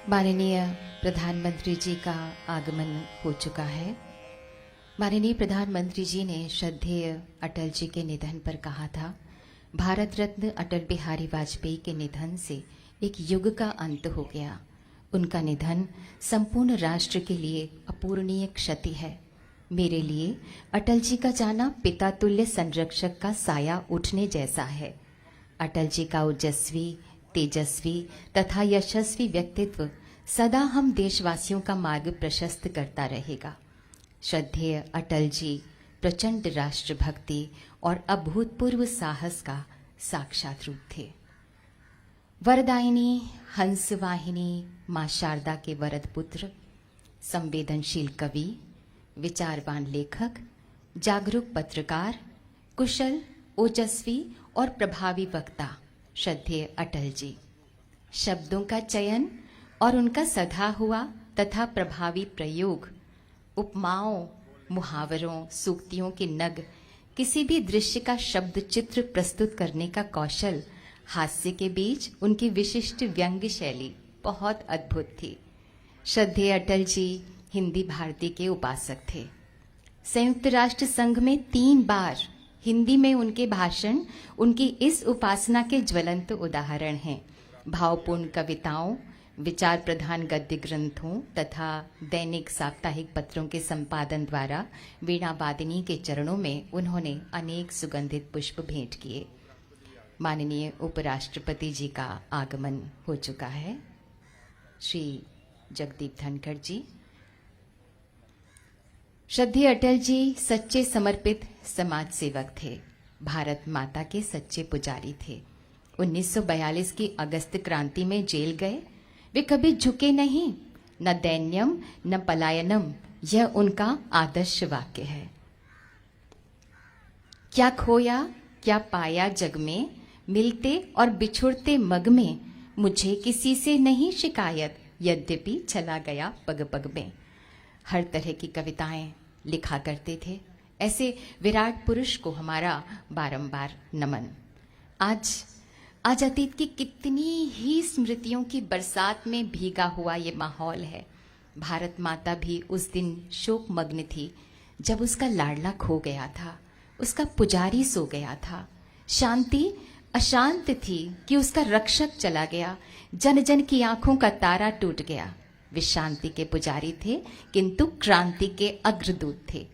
माननीय प्रधानमंत्री जी का आगमन हो चुका है। माननीय प्रधानमंत्री जी ने श्रद्धेय अटल जी के निधन पर कहा था, भारत रत्न अटल बिहारी वाजपेयी के निधन से एक युग का अंत हो गया। उनका निधन संपूर्ण राष्ट्र के लिए अपूरणीय क्षति है। मेरे लिए अटल जी का जाना पिता तुल्य संरक्षक का साया उठने जैसा है। अटल जी का ओजस्वी, तेजस्वी तथा यशस्वी व्यक्तित्व सदा हम देशवासियों का मार्ग प्रशस्त करता रहेगा। श्रद्धेय अटल जी प्रचंड राष्ट्रभक्ति और अभूतपूर्व साहस का साक्षात रूप थे। वरदायिनी, हंसवाहिनी मां शारदा के वरद पुत्र, संवेदनशील कवि, विचारवान लेखक, जागरूक पत्रकार, कुशल, ओजस्वी और प्रभावी वक्ता श्रद्धेय अटल जी। शब्दों का चयन और उनका सधा हुआ तथा प्रभावी प्रयोग, उपमाओं, मुहावरों, सूक्तियों के नग, किसी भी दृश्य का शब्द चित्र प्रस्तुत करने का कौशल, हास्य के बीच उनकी विशिष्ट व्यंग्य शैली बहुत अद्भुत थी। श्रद्धेय अटल जी हिंदी भारती के उपासक थे। संयुक्त राष्ट्र संघ में 3 बार हिंदी में उनके भाषण उनकी इस उपासना के ज्वलंत उदाहरण हैं। भावपूर्ण कविताओं, विचार प्रधान गद्य ग्रंथों तथा दैनिक साप्ताहिक पत्रों के संपादन द्वारा वीणा वादिनी के चरणों में उन्होंने अनेक सुगंधित पुष्प भेंट किए। माननीय उपराष्ट्रपति जी का आगमन हो चुका है। श्री जगदीप धनखड़ जी। श्रद्धेय अटल जी सच्चे समर्पित समाज सेवक थे। भारत माता के सच्चे पुजारी थे। 1942 की अगस्त क्रांति में जेल गए। वे कभी झुके नहीं, न दैन्यम न पलायनम, यह उनका आदर्श वाक्य है। क्या खोया क्या पाया जग में, मिलते और बिछुड़ते मग में, मुझे किसी से नहीं शिकायत, यद्यपि चला गया पग पग में। हर तरह की कविताएं लिखा करते थे। ऐसे विराट पुरुष को हमारा बारंबार नमन। आज अतीत की कितनी ही स्मृतियों की बरसात में भीगा हुआ ये माहौल है। भारत माता भी उस दिन शोकमग्न थी जब उसका लाडला खो गया था, उसका पुजारी सो गया था। शांति अशांत थी कि उसका रक्षक चला गया। जन जन की आंखों का तारा टूट गया। वे शांति के पुजारी थे किंतु क्रांति के अग्रदूत थे।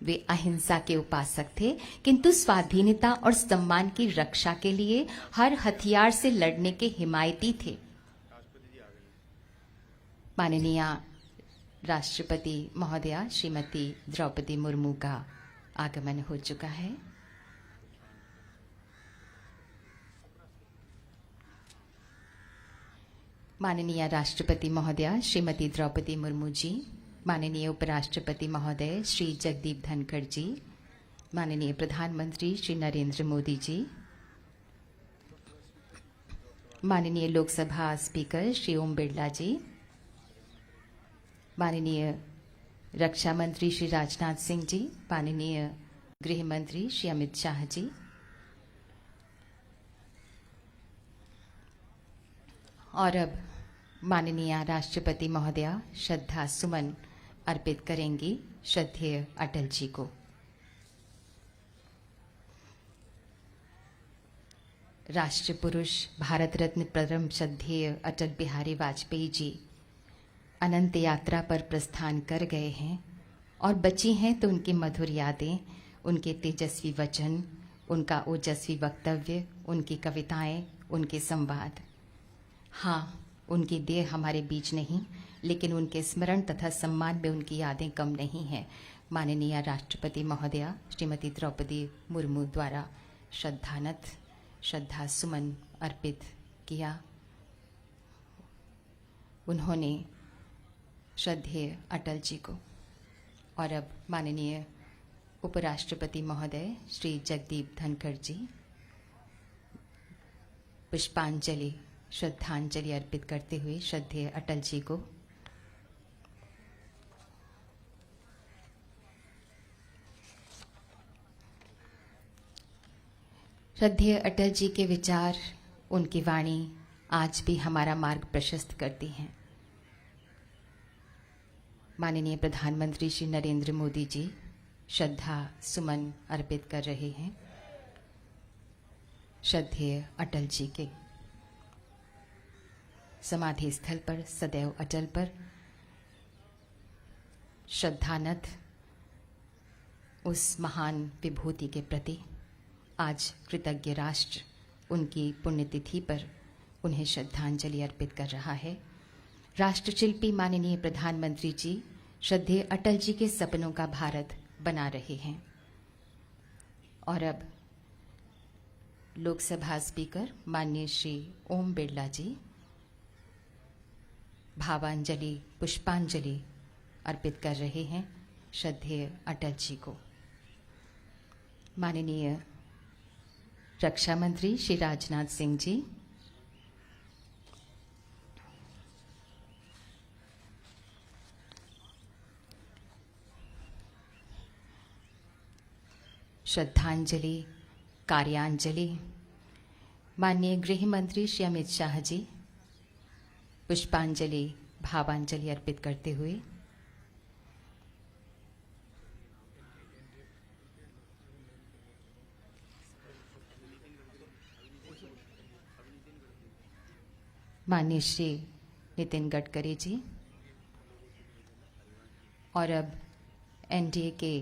वे अहिंसा के उपासक थे किंतु स्वाधीनता और सम्मान की रक्षा के लिए हर हथियार से लड़ने के हिमायती थे। माननीय राष्ट्रपति महोदया श्रीमती द्रौपदी मुर्मू का आगमन हो चुका है। माननीय राष्ट्रपति महोदया श्रीमती द्रौपदी मुर्मू जी, माननीय उपराष्ट्रपति महोदय श्री जगदीप धनखड़ जी, माननीय प्रधानमंत्री श्री नरेंद्र मोदी जी, माननीय लोकसभा स्पीकर श्री ओम बिरला जी, माननीय रक्षा मंत्री श्री राजनाथ सिंह जी, माननीय गृह मंत्री श्री अमित शाह जी, और अब माननीय राष्ट्रपति महोदया श्रद्धा सुमन अर्पित करेंगी श्रद्धेय अटल जी को। राष्ट्र पुरुष भारत रत्न परम श्रद्धेय अटल बिहारी वाजपेयी जी अनंत यात्रा पर प्रस्थान कर गए हैं और बची हैं तो उनकी मधुर यादें, उनके तेजस्वी वचन, उनका ओजस्वी वक्तव्य, उनकी कविताएं, उनके संवाद। हाँ, उनकी देह हमारे बीच नहीं, लेकिन उनके स्मरण तथा सम्मान में उनकी यादें कम नहीं हैं। माननीय राष्ट्रपति महोदया श्रीमती द्रौपदी मुर्मू द्वारा श्रद्धा सुमन अर्पित किया। उन्होंने श्रद्धेय अटल जी को। और अब माननीय उपराष्ट्रपति महोदय श्री जगदीप धनखड़ जी पुष्पांजलि श्रद्धांजलि अर्पित करते हुए श्रद्धेय अटल जी को। श्रद्धेय अटल जी के विचार, उनकी वाणी आज भी हमारा मार्ग प्रशस्त करती हैं। माननीय प्रधानमंत्री श्री नरेंद्र मोदी जी श्रद्धा सुमन अर्पित कर रहे हैं श्रद्धेय अटल जी के समाधि स्थल पर सदैव अटल पर श्रद्धानथ उस महान विभूति के प्रति आज कृतज्ञ राष्ट्र उनकी पुण्यतिथि पर उन्हें श्रद्धांजलि अर्पित कर रहा है। राष्ट्रशिल्पी माननीय प्रधानमंत्री जी श्रद्धेय अटल जी के सपनों का भारत बना रहे हैं। और अब लोकसभा स्पीकर माननीय श्री ओम बिरला जी भावांजलि पुष्पांजलि अर्पित कर रहे हैं श्रद्धेय अटल जी को। माननीय रक्षा मंत्री श्री राजनाथ सिंह जी, श्रद्धांजलि कार्यांजलि माननीय गृह मंत्री श्री अमित शाह जी पुष्पांजलि भावांजलि अर्पित करते हुए माननीय श्री नितिन गडकरी जी और अब एनडीए के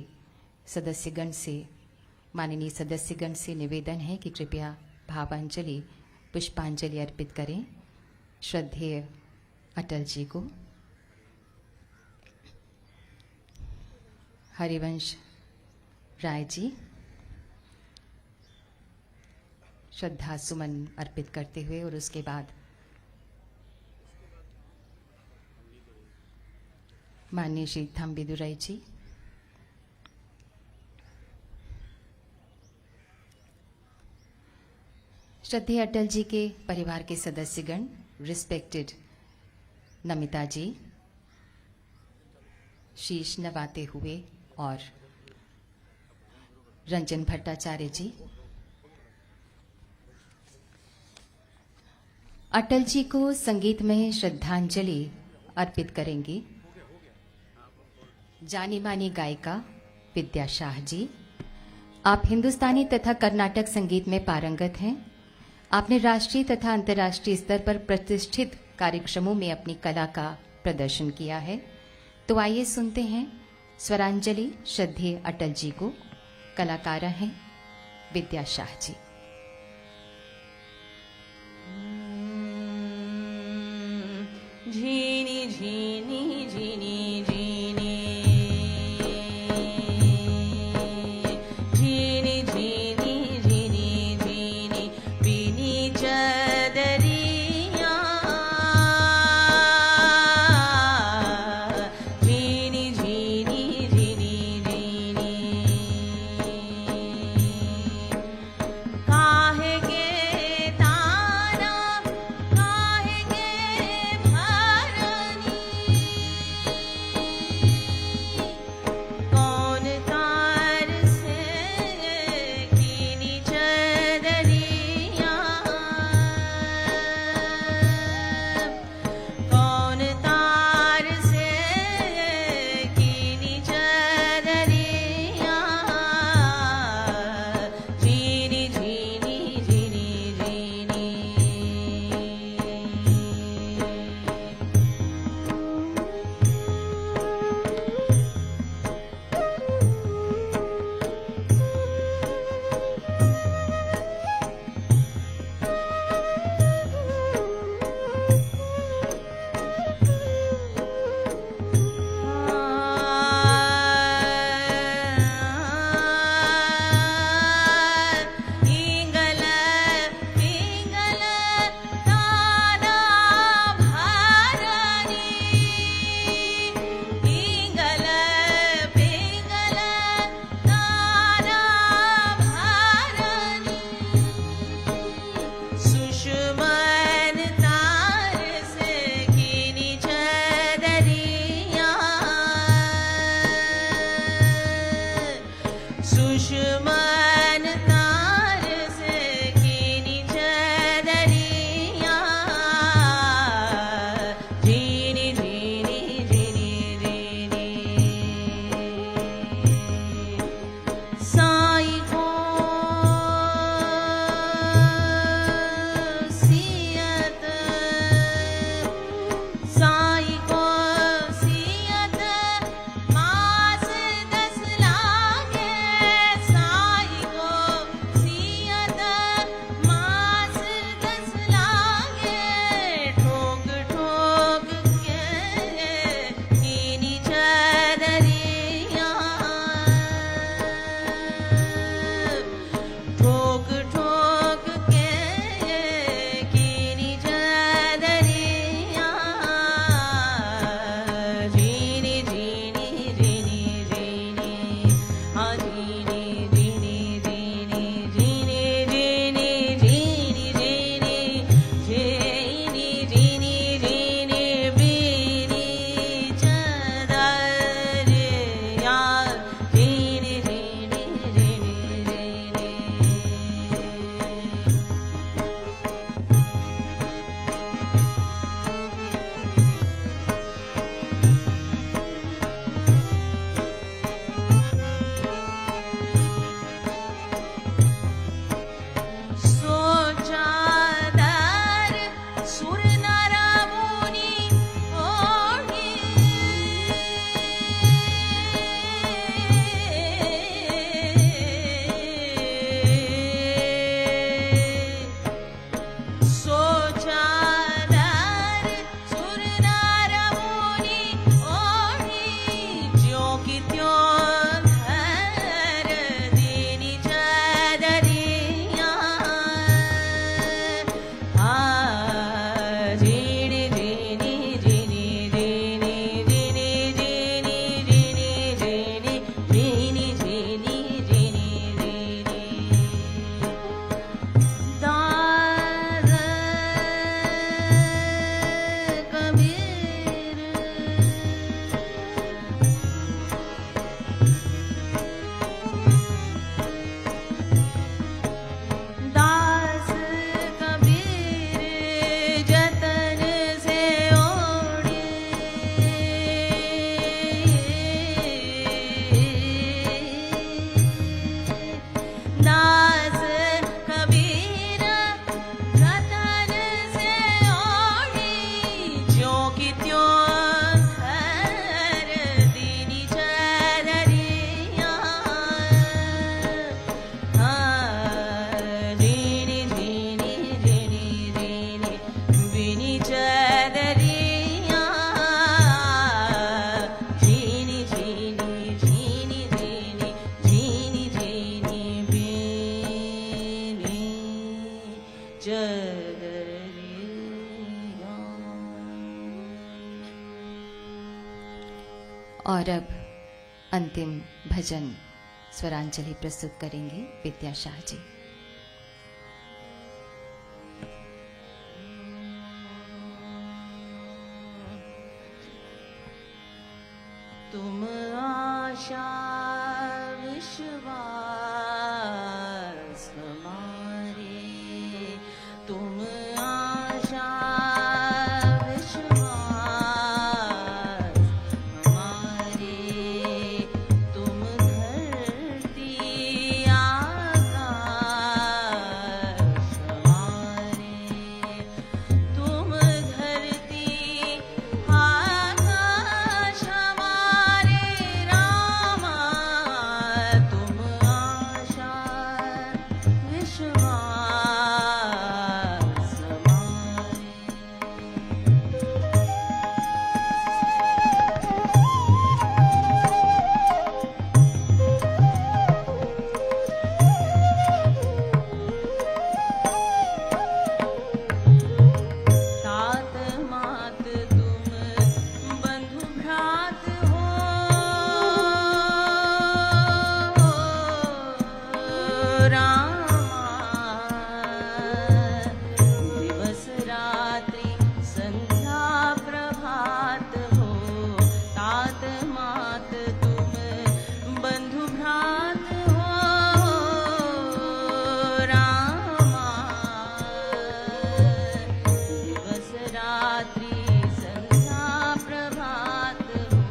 सदस्यगण से माननीय सदस्यगण से निवेदन है कि कृपया भावांजलि पुष्पांजलि अर्पित करें श्रद्धेय अटल जी को। हरिवंश राय जी श्रद्धा सुमन अर्पित करते हुए और उसके बाद माननीय श्री थम्बिदुराई जी, श्रद्धेय अटल जी के परिवार के सदस्यगण रिस्पेक्टेड नमिता जी शीश नवाते हुए और रंजन भट्टाचार्य जी अटल जी को संगीतमय श्रद्धांजलि अर्पित करेंगी। जानी मानी गायिका विद्या शाह जी, आप हिंदुस्तानी तथा कर्नाटक संगीत में पारंगत हैं। आपने राष्ट्रीय तथा अंतर्राष्ट्रीय स्तर पर प्रतिष्ठित कार्यक्रमों में अपनी कला का प्रदर्शन किया है। तो आइए सुनते हैं स्वरांजलि श्रद्धेय अटल जी को। कलाकार हैं विद्या शाह जी। झीनी झीनी झीनी झीनी झीनी झीनी झीनी झीनी बीनी चदरिया झीनी झीनी झीनी झीनी काहे के ताना काहे के भरनी जगरे और अब अंतिम भजन स्वरांजलि प्रस्तुत करेंगे विद्या शाह जी। तुम आशा विश्वास हमारे, तुम आशा विश्वास हमारे, तुम धरती आकाश हमारे, तुम धरती आकाश हमारे रामा, तुम आशा विश्वास हमारे। तात मात तुम बंधु भ्रात हो, रामा, दिवस रात्रि संध्या प्रभात हो, तात मात तुम बंधु भ्रात हो, रामा, दिवस रात्रि संध्या प्रभात हो,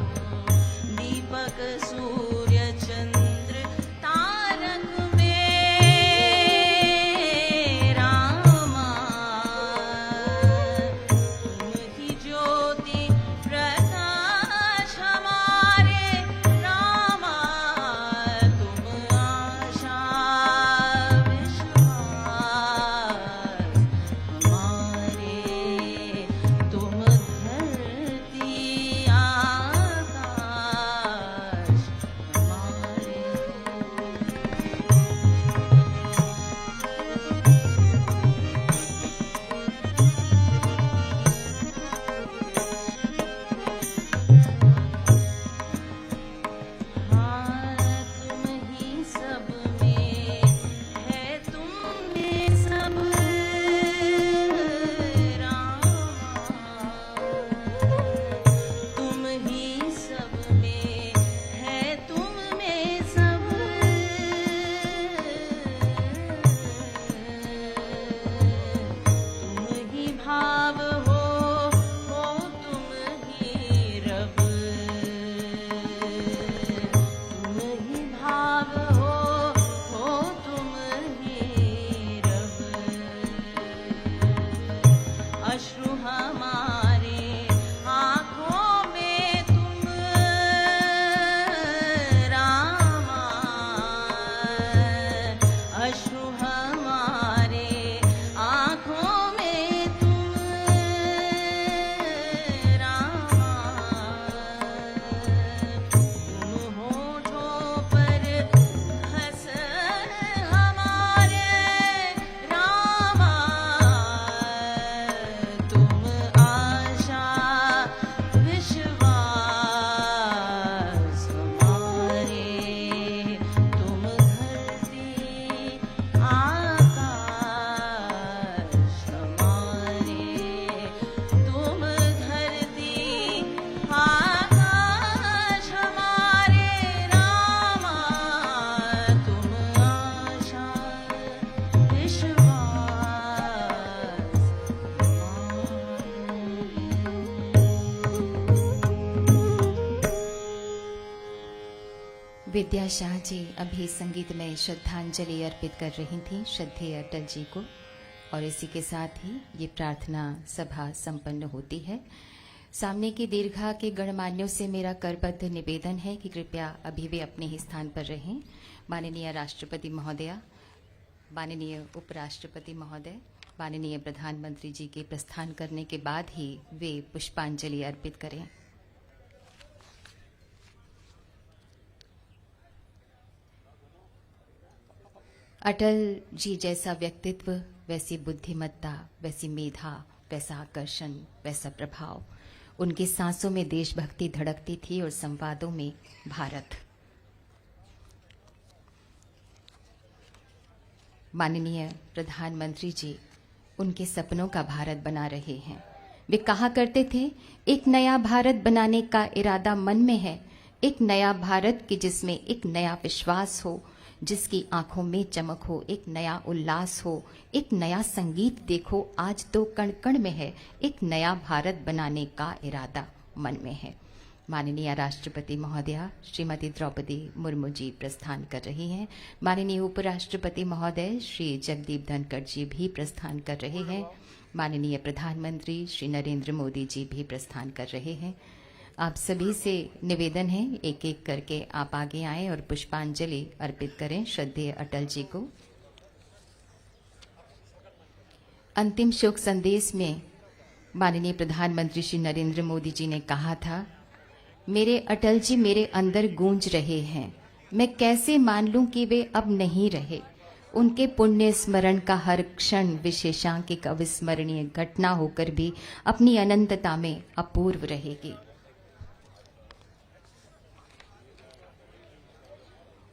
दीपक सूर्य चंद्र तारक में रामा, तुम ही ज्योति प्रकाश हमारे रामा, तुम आशा विश्वास हमारे, तुम धरती आकाश हमारे। हाँ तुम ही सब में है, तुम में सब रामा, तुम ही सब में है, तुम में सब तुम ही भाव हो तुम ही रब, तुम ही भाव हो तुम ही रब, अश्रु हमारे आँखों में तुम रामा, अश्रु हमारे आँखों में तुम रामा, तुम होठों पर हंस हमारे रामा, तुम आशा विश्वास हमारे, तुम धरती आकाश हमारे, तुम धरती आकाश हमारे रामा, तुम आशा विश्वास विद्या शाह जी अभी संगीत में श्रद्धांजलि अर्पित कर रही थी श्रद्धेय अटल जी को, और इसी के साथ ही ये प्रार्थना सभा संपन्न होती है। सामने की दीर्घा के गणमान्यों से मेरा करबद्ध निवेदन है कि कृपया अभी भी अपने ही स्थान पर रहें। माननीय राष्ट्रपति महोदया, माननीय उपराष्ट्रपति महोदय, माननीय प्रधानमंत्री जी के प्रस्थान करने के बाद ही वे पुष्पांजलि अर्पित करें। अटल जी जैसा व्यक्तित्व, वैसी बुद्धिमत्ता, वैसी मेधा, वैसा आकर्षण, वैसा प्रभाव। उनकी सांसों में देशभक्ति धड़कती थी और संवादों में भारत। माननीय प्रधानमंत्री जी उनके सपनों का भारत बना रहे हैं। वे कहा करते थे, एक नया भारत बनाने का इरादा मन में है, एक नया भारत कि जिसमें एक नया विश्वास हो, जिसकी आंखों में चमक हो, एक नया उल्लास हो, एक नया संगीत देखो आज तो कण कण में है, एक नया भारत बनाने का इरादा मन में है। माननीय राष्ट्रपति महोदया श्रीमती द्रौपदी मुर्मू जी प्रस्थान कर रही हैं। माननीय उपराष्ट्रपति महोदय श्री जगदीप धनखड़ जी भी प्रस्थान कर रहे हैं। माननीय प्रधानमंत्री श्री नरेंद्र मोदी जी भी प्रस्थान कर रहे हैं। आप सभी से निवेदन है, एक एक करके आप आगे आएं और पुष्पांजलि अर्पित करें श्रद्धेय अटल जी को। अंतिम शोक संदेश में माननीय प्रधानमंत्री श्री नरेंद्र मोदी जी ने कहा था, मेरे अटल जी मेरे अंदर गूंज रहे हैं, मैं कैसे मान लूं कि वे अब नहीं रहे। उनके पुण्य स्मरण का हर क्षण विशेषांकिक अविस्मरणीय घटना होकर भी अपनी अनंतता में अपूर्व रहेगी।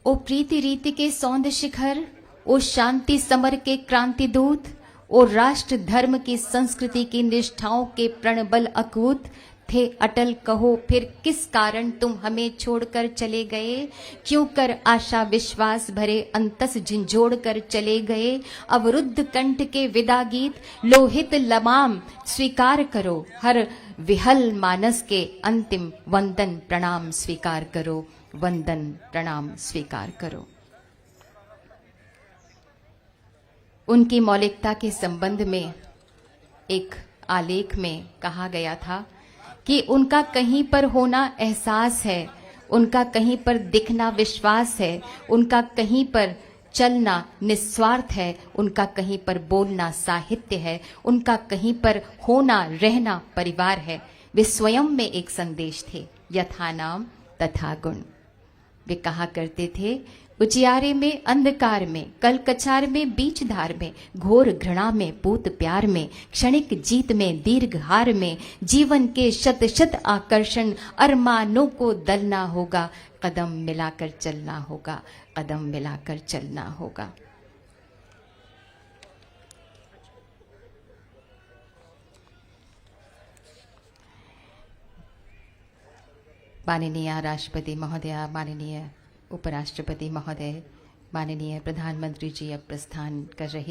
ओ प्रीति रीति के सौंद शिखर, ओ शांति समर के क्रांति दूत, ओ राष्ट्र धर्म की संस्कृति की निष्ठाओं के प्रणबल अकूत थे अटल, कहो फिर किस कारण तुम हमें छोड़कर चले गए। क्यों कर आशा विश्वास भरे अंतस झंझोड़ कर चले गए। अवरुद्ध कंठ के विदा गीत लोहित लमाम स्वीकार करो, हर विहल मानस के अंतिम वंदन प्रणाम स्वीकार करो, वंदन प्रणाम स्वीकार करो। उनकी मौलिकता के संबंध में एक आलेख में कहा गया था कि उनका कहीं पर होना एहसास है, उनका कहीं पर दिखना विश्वास है, उनका कहीं पर चलना निस्वार्थ है, उनका कहीं पर बोलना साहित्य है, उनका कहीं पर होना रहना परिवार है। वे स्वयं में एक संदेश थे, यथा नाम तथा गुण। वे कहा करते थे, उजियारे में अंधकार में, कल कचार में बीच धार में, घोर घृणा में पूत प्यार में, क्षणिक जीत में दीर्घ हार में, जीवन के शत शत आकर्षण अरमानों को दलना होगा, कदम मिलाकर चलना होगा, कदम मिलाकर चलना होगा। माननीय राष्ट्रपति महोदया, माननीय उपराष्ट्रपति महोदय, माननीय प्रधानमंत्री जी अब प्रस्थान कर रहे